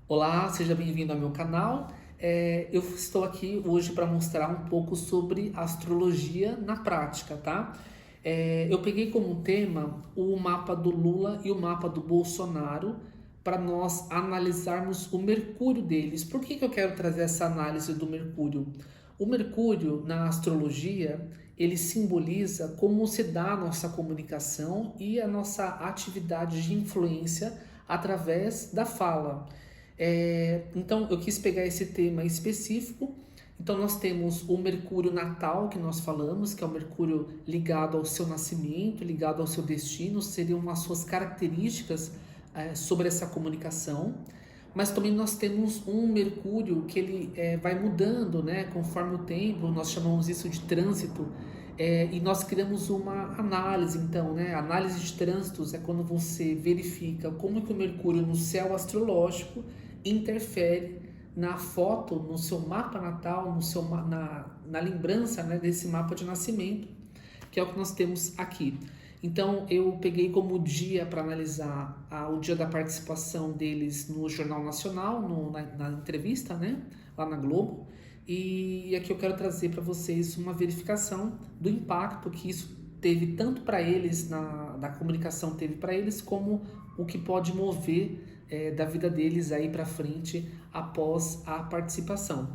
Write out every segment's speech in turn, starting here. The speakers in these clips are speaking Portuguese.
Olá, seja bem-vindo ao meu canal. Eu estou aqui hoje para mostrar um pouco sobre astrologia na prática, tá? Eu peguei como tema o mapa do Lula e o mapa do Bolsonaro para nós analisarmos o Mercúrio deles. Por que eu quero trazer essa análise do Mercúrio? O Mercúrio, na astrologia, ele simboliza como se dá a nossa comunicação e a nossa atividade de influência através da fala. Então eu quis pegar esse tema específico. Então nós temos o Mercúrio natal que nós falamos, que é o Mercúrio ligado ao seu nascimento, ligado ao seu destino, seriam as suas características sobre essa comunicação. Mas também nós temos um Mercúrio que ele vai mudando, né, conforme o tempo, nós chamamos isso de trânsito, e nós criamos uma análise, então, né, análise de trânsitos é quando você verifica como que o Mercúrio no céu astrológico interfere na foto, no seu mapa natal, na lembrança, né, desse mapa de nascimento, que é o que nós temos aqui. Então eu peguei como dia para analisar o dia da participação deles no Jornal Nacional, na entrevista, né, lá na Globo. E aqui eu quero trazer para vocês uma verificação do impacto que isso teve tanto para eles, da comunicação teve para eles, como o que pode mover da vida deles aí para frente após a participação.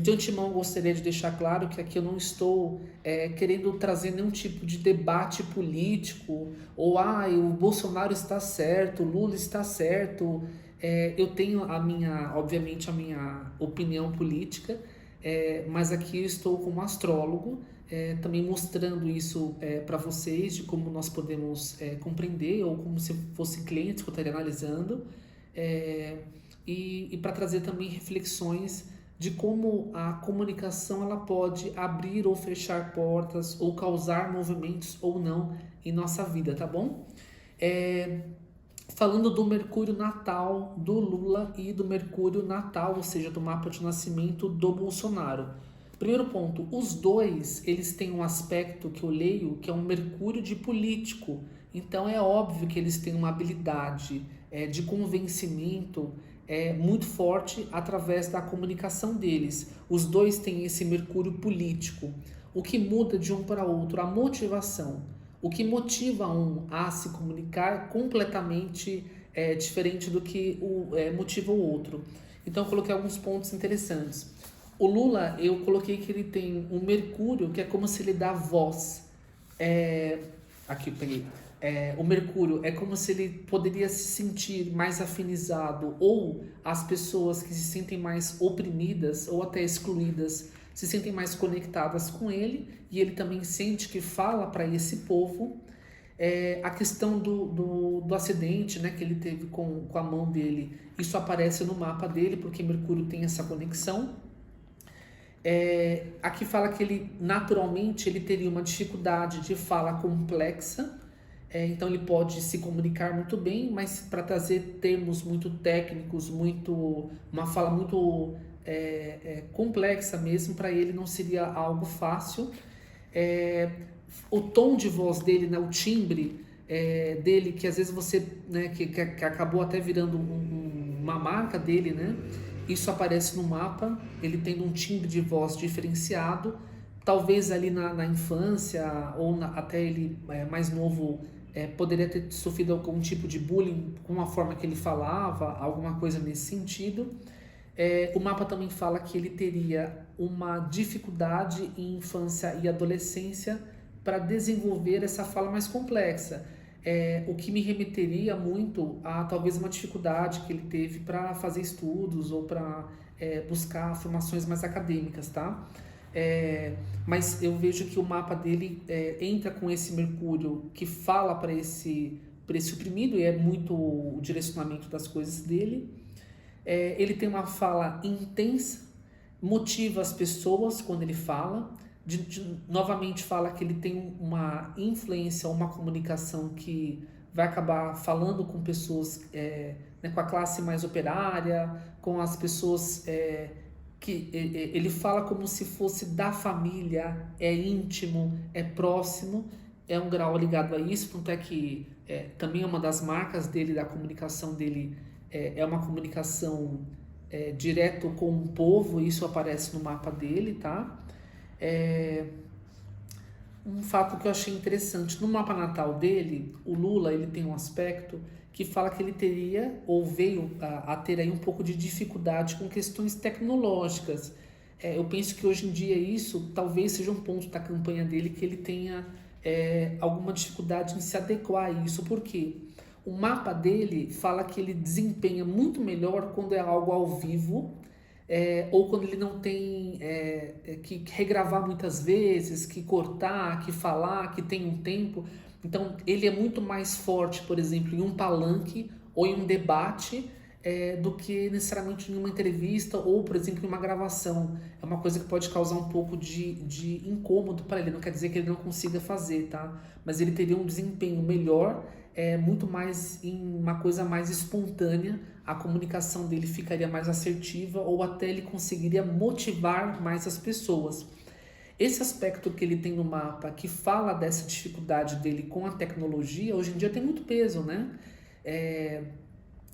De antemão, gostaria de deixar claro que aqui eu não estou querendo trazer nenhum tipo de debate político, ou o Bolsonaro está certo, o Lula está certo. Eu tenho obviamente, a minha opinião política, mas aqui eu estou como astrólogo, também mostrando isso para vocês, de como nós podemos compreender, ou como se fosse clientes que eu estaria analisando, e para trazer também reflexões de como a comunicação ela pode abrir ou fechar portas ou causar movimentos ou não em nossa vida, tá bom? Falando do Mercúrio natal do Lula e do Mercúrio natal, ou seja, do mapa de nascimento do Bolsonaro. Primeiro ponto, os dois, eles têm um aspecto que eu leio, que é um Mercúrio de político. Então é óbvio que eles têm uma habilidade de convencimento muito forte através da comunicação deles. Os dois têm esse Mercúrio político. O que muda de um para outro? A motivação. O que motiva um a se comunicar completamente diferente do que motiva o outro. Então eu coloquei alguns pontos interessantes. O Lula, eu coloquei que ele tem um Mercúrio que é como se ele dá voz. Aqui eu peguei. O Mercúrio é como se ele poderia se sentir mais afinizado, ou as pessoas que se sentem mais oprimidas ou até excluídas se sentem mais conectadas com ele, e ele também sente que fala para esse povo. A questão do acidente, né, que ele teve com a mão dele, isso aparece no mapa dele, porque Mercúrio tem essa conexão. Aqui fala que ele naturalmente ele teria uma dificuldade de fala complexa, então ele pode se comunicar muito bem, mas para trazer termos muito técnicos, uma fala muito complexa mesmo, para ele não seria algo fácil. O tom de voz dele, né, o timbre dele, que às vezes você, né, que acabou até virando uma marca dele, né? Isso aparece no mapa, ele tendo um timbre de voz diferenciado, talvez ali na infância, ou até ele mais novo, poderia ter sofrido algum tipo de bullying com a forma que ele falava, alguma coisa nesse sentido. O mapa também fala que ele teria uma dificuldade em infância e adolescência para desenvolver essa fala mais complexa. O que me remeteria muito a talvez uma dificuldade que ele teve para fazer estudos ou para buscar formações mais acadêmicas, tá? Mas eu vejo que o mapa dele entra com esse Mercúrio que fala para esse oprimido, e é muito o direcionamento das coisas dele. Ele tem uma fala intensa, motiva as pessoas quando ele fala. Novamente fala que ele tem uma influência, uma comunicação que vai acabar falando com pessoas, né, com a classe mais operária, com as pessoas que ele fala como se fosse da família, é íntimo, é próximo, é um grau ligado a isso, tanto é que também é uma das marcas dele, da comunicação dele, é uma comunicação direto com o povo, isso aparece no mapa dele, tá? Um fato que eu achei interessante, no mapa natal dele, o Lula ele tem um aspecto que fala que ele teria ou veio a ter aí um pouco de dificuldade com questões tecnológicas. Eu penso que hoje em dia isso talvez seja um ponto da campanha dele que ele tenha alguma dificuldade em se adequar a isso. Por quê? O mapa dele fala que ele desempenha muito melhor quando é algo ao vivo, ou quando ele não tem que regravar muitas vezes, que cortar, que falar, que tem um tempo. Então, ele é muito mais forte, por exemplo, em um palanque ou em um debate, do que necessariamente em uma entrevista ou, por exemplo, em uma gravação. É uma coisa que pode causar um pouco de incômodo para ele. Não quer dizer que ele não consiga fazer, tá? Mas ele teria um desempenho melhor, muito mais em uma coisa mais espontânea. A comunicação dele ficaria mais assertiva ou até ele conseguiria motivar mais as pessoas. Esse aspecto que ele tem no mapa, que fala dessa dificuldade dele com a tecnologia, hoje em dia tem muito peso, né?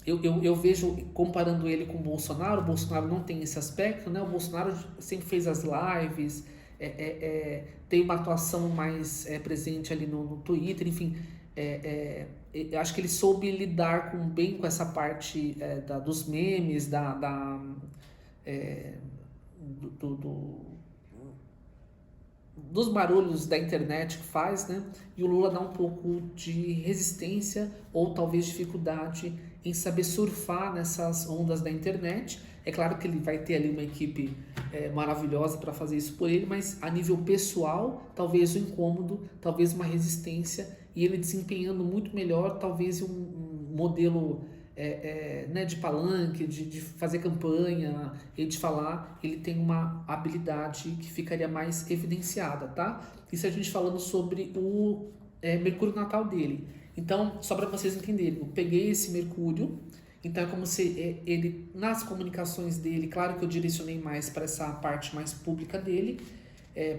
Eu vejo, comparando ele com o Bolsonaro não tem esse aspecto, né? O Bolsonaro sempre fez as lives, tem uma atuação mais presente ali no Twitter, enfim. Eu acho que ele soube lidar bem com essa parte dos memes, dos barulhos da internet que faz, né? E o Lula dá um pouco de resistência ou talvez dificuldade em saber surfar nessas ondas da internet. É claro que ele vai ter ali uma equipe maravilhosa para fazer isso por ele, mas a nível pessoal, talvez um incômodo, talvez uma resistência, e ele desempenhando muito melhor, talvez um modelo né, de palanque, de fazer campanha e de falar, ele tem uma habilidade que ficaria mais evidenciada, tá? Isso a gente falando sobre o Mercúrio natal dele. Então, só para vocês entenderem, eu peguei esse Mercúrio, então é como se ele, nas comunicações dele, claro que eu direcionei mais para essa parte mais pública dele,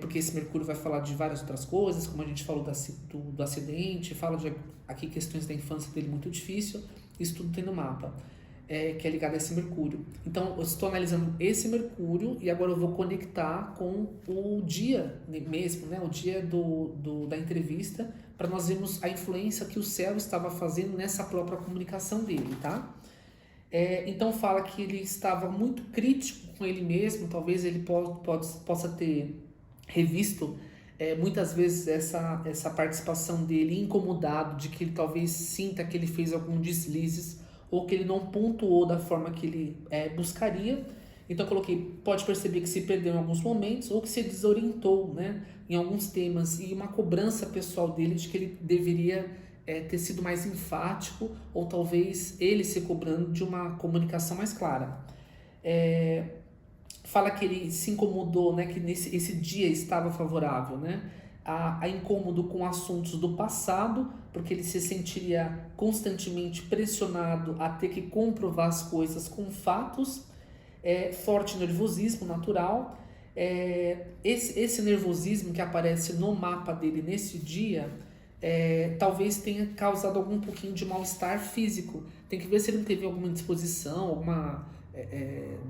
porque esse Mercúrio vai falar de várias outras coisas, como a gente falou do acidente, fala de aqui questões da infância dele muito difícil, isso tudo tem no mapa, que é ligado a esse Mercúrio. Então, eu estou analisando esse Mercúrio e agora eu vou conectar com o dia mesmo, né, o dia da entrevista, para nós vermos a influência que o céu estava fazendo nessa própria comunicação dele, tá? Então fala que ele estava muito crítico com ele mesmo, talvez ele possa ter revisto muitas vezes essa participação dele incomodado, de que ele talvez sinta que ele fez algum deslizes ou que ele não pontuou da forma que ele buscaria. Então eu coloquei, pode perceber que se perdeu em alguns momentos ou que se desorientou, né, em alguns temas, e uma cobrança pessoal dele de que ele deveria ter sido mais enfático ou talvez ele se cobrando de uma comunicação mais clara. Fala que ele se incomodou, né, que esse dia estava favorável, né, a incômodo com assuntos do passado, porque ele se sentiria constantemente pressionado a ter que comprovar as coisas com fatos, forte nervosismo natural. Esse nervosismo que aparece no mapa dele nesse dia, talvez tenha causado algum pouquinho de mal-estar físico. Tem que ver se ele não teve alguma indisposição, alguma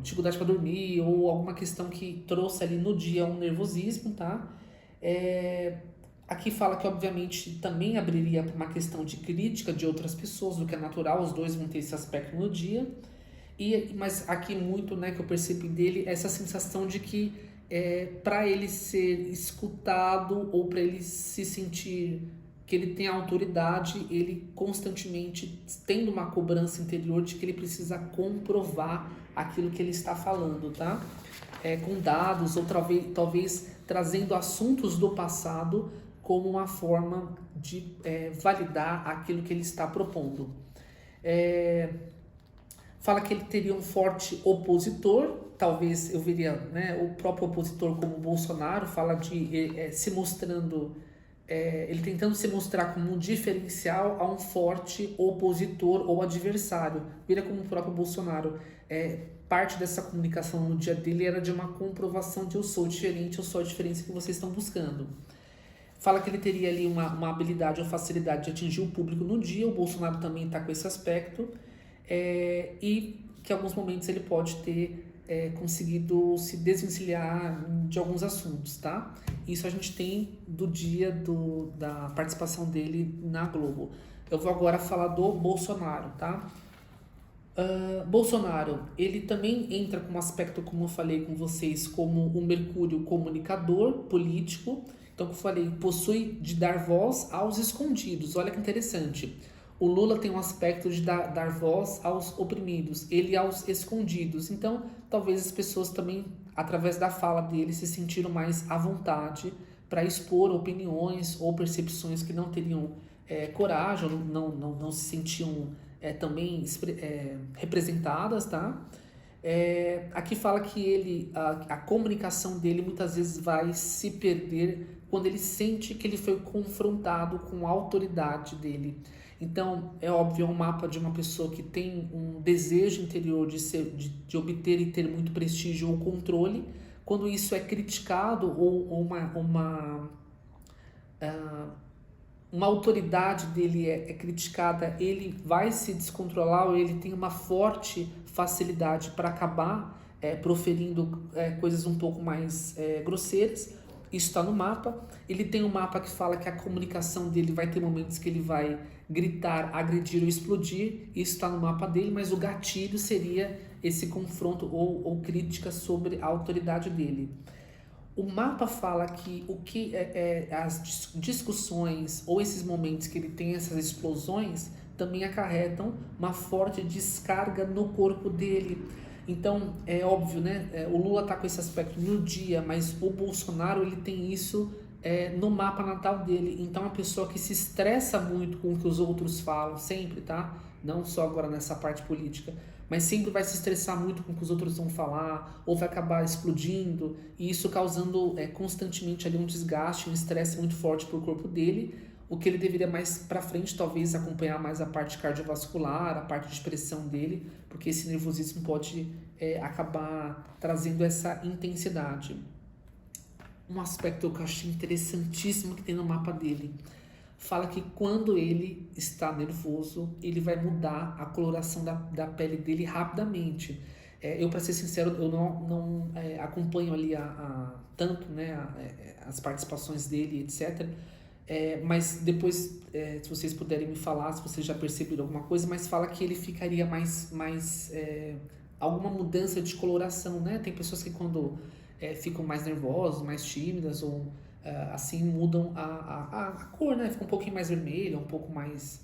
dificuldade para dormir ou alguma questão que trouxe ali no dia um nervosismo, tá? Aqui fala que obviamente também abriria para uma questão de crítica de outras pessoas, o que é natural, os dois vão ter esse aspecto no dia. Mas aqui muito, né, que eu percebi dele, essa sensação de que para ele ser escutado ou para ele se sentir que ele tem autoridade, ele constantemente tendo uma cobrança interior de que ele precisa comprovar aquilo que ele está falando, tá? Com dados ou talvez trazendo assuntos do passado como uma forma de validar aquilo que ele está propondo. Fala que ele teria um forte opositor, talvez eu veria, né, o próprio opositor como o Bolsonaro, fala de se mostrando, ele tentando se mostrar como um diferencial a um forte opositor ou adversário, vira como o próprio Bolsonaro. Parte dessa comunicação no dia dele era de uma comprovação de eu sou diferente, eu sou a diferença que vocês estão buscando. Fala que ele teria ali uma habilidade ou facilidade de atingir o público no dia, o Bolsonaro também está com esse aspecto. e que em alguns momentos ele pode ter conseguido se desvencilhar de alguns assuntos, tá? Isso a gente tem do dia da participação dele na Globo. Eu vou agora falar do Bolsonaro, tá? Bolsonaro, ele também entra com um aspecto, como eu falei com vocês, como o Mercúrio comunicador político. Então, como eu falei, possui de dar voz aos escondidos. Olha que interessante. O Lula tem um aspecto de dar voz aos oprimidos, ele aos escondidos. Então, talvez as pessoas também, através da fala dele, se sentiram mais à vontade para expor opiniões ou percepções que não teriam coragem, ou não se sentiam também representadas, tá? Aqui fala que a comunicação dele muitas vezes vai se perder quando ele sente que ele foi confrontado com a autoridade dele. Então, é óbvio, é um mapa de uma pessoa que tem um desejo interior de obter e ter muito prestígio ou controle. Quando isso é criticado ou uma autoridade dele é criticada, ele vai se descontrolar ou ele tem uma forte facilidade para acabar proferindo coisas um pouco mais grosseiras. Isso está no mapa. Ele tem um mapa que fala que a comunicação dele vai ter momentos que ele vai gritar, agredir ou explodir. Isso está no mapa dele, mas o gatilho seria esse confronto ou crítica sobre a autoridade dele. O mapa fala que as discussões ou esses momentos que ele tem essas explosões também acarretam uma forte descarga no corpo dele. Então, é óbvio, né? O Lula tá com esse aspecto no dia, mas o Bolsonaro, ele tem isso no mapa natal dele. Então, é uma pessoa que se estressa muito com o que os outros falam, sempre, tá? Não só agora nessa parte política, mas sempre vai se estressar muito com o que os outros vão falar, ou vai acabar explodindo, e isso causando constantemente ali um desgaste, um estresse muito forte pro corpo dele. O que ele deveria mais para frente, talvez, acompanhar mais a parte cardiovascular, a parte de expressão dele, porque esse nervosismo pode acabar trazendo essa intensidade. Um aspecto que eu achei interessantíssimo que tem no mapa dele, fala que quando ele está nervoso, ele vai mudar a coloração da pele dele rapidamente. Eu, para ser sincero, eu não acompanho ali tanto, né, as participações dele, etc., mas depois, se vocês puderem me falar, se vocês já perceberam alguma coisa, mas fala que ele ficaria mais alguma mudança de coloração, né? Tem pessoas que quando ficam mais nervosas, mais tímidas, ou assim mudam a cor, né? Fica um pouquinho mais vermelha, um pouco mais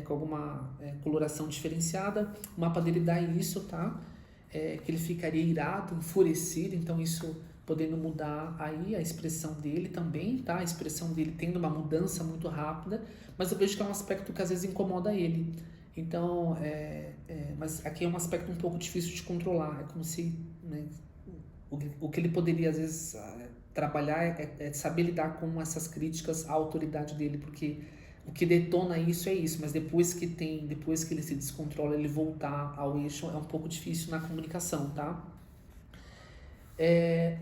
com alguma coloração diferenciada. O mapa dele dá isso, tá? Que ele ficaria irado, enfurecido, então isso podendo mudar aí a expressão dele também, tá? A expressão dele tendo uma mudança muito rápida, mas eu vejo que é um aspecto que às vezes incomoda ele. Então, mas aqui é um aspecto um pouco difícil de controlar, é como se, né, o que ele poderia às vezes trabalhar é saber lidar com essas críticas à autoridade dele, porque o que detona isso é isso, mas depois que ele se descontrola, ele voltar ao eixo é um pouco difícil na comunicação, tá?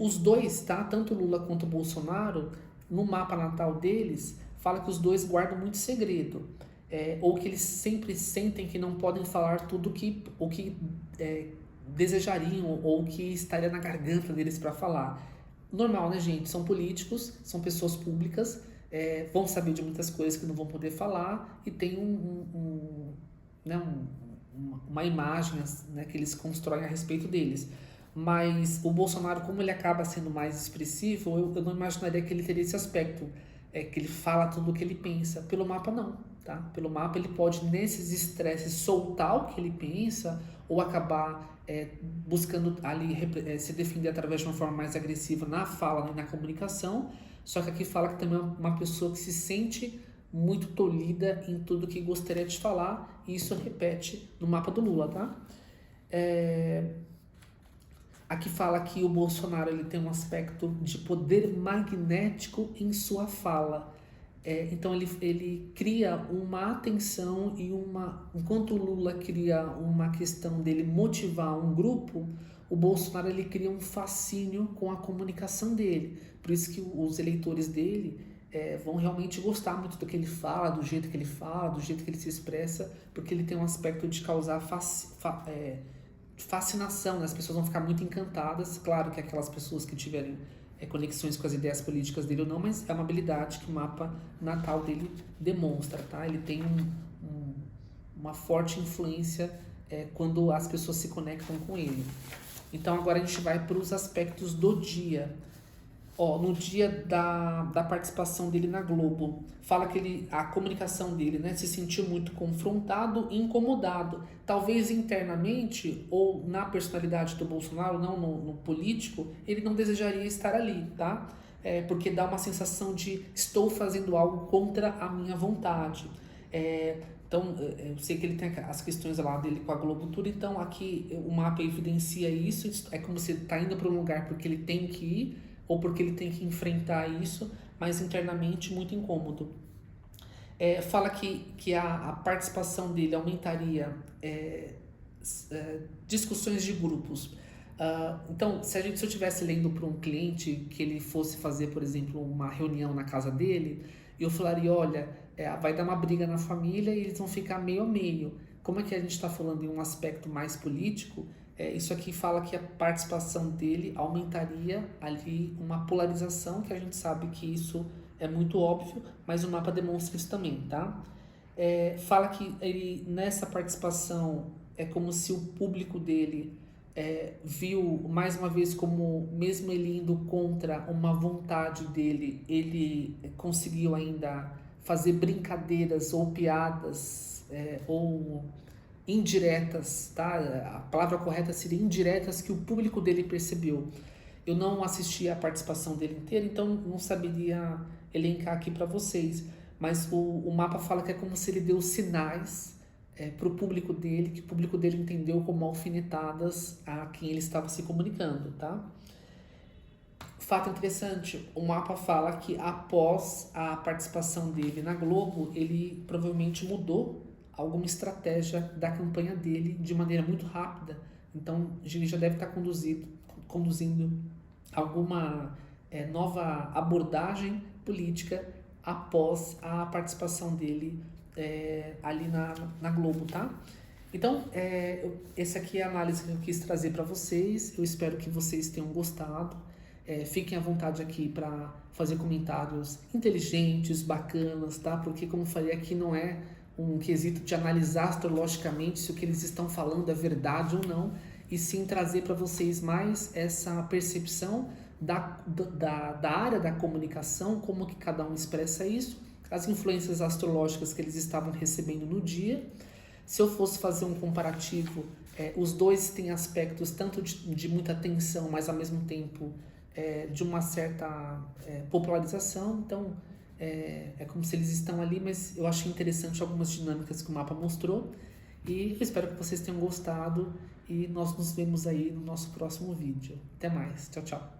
Os dois, tá? Tanto Lula quanto Bolsonaro, no mapa natal deles, fala que os dois guardam muito segredo, ou que eles sempre sentem que não podem falar tudo o que desejariam ou que estaria na garganta deles para falar. Normal, né, gente? São políticos, são pessoas públicas, vão saber de muitas coisas que não vão poder falar e tem uma imagem, né, que eles constroem a respeito deles. Mas o Bolsonaro, como ele acaba sendo mais expressivo, eu não imaginaria que ele teria esse aspecto, que ele fala tudo o que ele pensa. Pelo mapa, não, tá? Pelo mapa, ele pode, nesses estresses, soltar o que ele pensa ou acabar buscando ali se defender através de uma forma mais agressiva na fala, né, na comunicação. Só que aqui fala que também é uma pessoa que se sente muito tolhida em tudo que gostaria de falar, e isso repete no mapa do Lula, tá? Aqui fala que o Bolsonaro ele tem um aspecto de poder magnético em sua fala. Então ele cria uma atenção enquanto o Lula cria uma questão dele motivar um grupo, o Bolsonaro ele cria um fascínio com a comunicação dele. Por isso que os eleitores dele vão realmente gostar muito do que ele fala, do jeito que ele fala, do jeito que ele se expressa, porque ele tem um aspecto de causar fascinação, né? As pessoas vão ficar muito encantadas. Claro que aquelas pessoas que tiverem conexões com as ideias políticas dele ou não, mas é uma habilidade que o mapa natal dele demonstra, tá? Ele tem uma forte influência quando as pessoas se conectam com ele. Então agora a gente vai para os aspectos do dia. No dia da participação dele na Globo, fala que a comunicação dele, né, se sentiu muito confrontado e incomodado. Talvez internamente, ou na personalidade do Bolsonaro, não no político, ele não desejaria estar ali, tá? Porque dá uma sensação de estou fazendo algo contra a minha vontade. Então, eu sei que ele tem as questões lá dele com a Globo tudo, então aqui o mapa evidencia isso, é como se ele está indo para um lugar porque ele tem que ir, ou porque ele tem que enfrentar isso, mas internamente muito incômodo. Fala que a participação dele aumentaria discussões de grupos. Então, se eu estivesse lendo para um cliente que ele fosse fazer, por exemplo, uma reunião na casa dele, eu falaria, olha, vai dar uma briga na família e eles vão ficar meio a meio. Como é que a gente está falando em um aspecto mais político, isso aqui fala que a participação dele aumentaria ali uma polarização, que a gente sabe que isso é muito óbvio, mas o mapa demonstra isso também, tá? Fala que ele, nessa participação, é como se o público dele viu, mais uma vez, como mesmo ele indo contra uma vontade dele, ele conseguiu ainda fazer brincadeiras ou piadas ou indiretas, tá? A palavra correta seria indiretas, que o público dele percebeu. Eu não assisti a participação dele inteira, então não saberia elencar aqui para vocês, mas o mapa fala que é como se ele deu sinais para o público dele, que o público dele entendeu como alfinetadas a quem ele estava se comunicando, tá? Fato interessante, o mapa fala que após a participação dele na Globo, ele provavelmente mudou alguma estratégia da campanha dele de maneira muito rápida. Então, ele já deve estar conduzindo alguma nova abordagem política após a participação dele ali na Globo, tá? Então, essa aqui é a análise que eu quis trazer para vocês. Eu espero que vocês tenham gostado. Fiquem à vontade aqui para fazer comentários inteligentes, bacanas, tá? Porque, como eu falei, aqui não é um quesito de analisar astrologicamente se o que eles estão falando é verdade ou não, e sim trazer para vocês mais essa percepção da área da comunicação, como que cada um expressa isso, as influências astrológicas que eles estavam recebendo no dia. Se eu fosse fazer um comparativo, os dois têm aspectos tanto de muita tensão, mas ao mesmo tempo de uma certa popularização. Então, é como se eles estão ali, mas eu achei interessante algumas dinâmicas que o mapa mostrou. E eu espero que vocês tenham gostado e nós nos vemos aí no nosso próximo vídeo. Até mais. Tchau, tchau.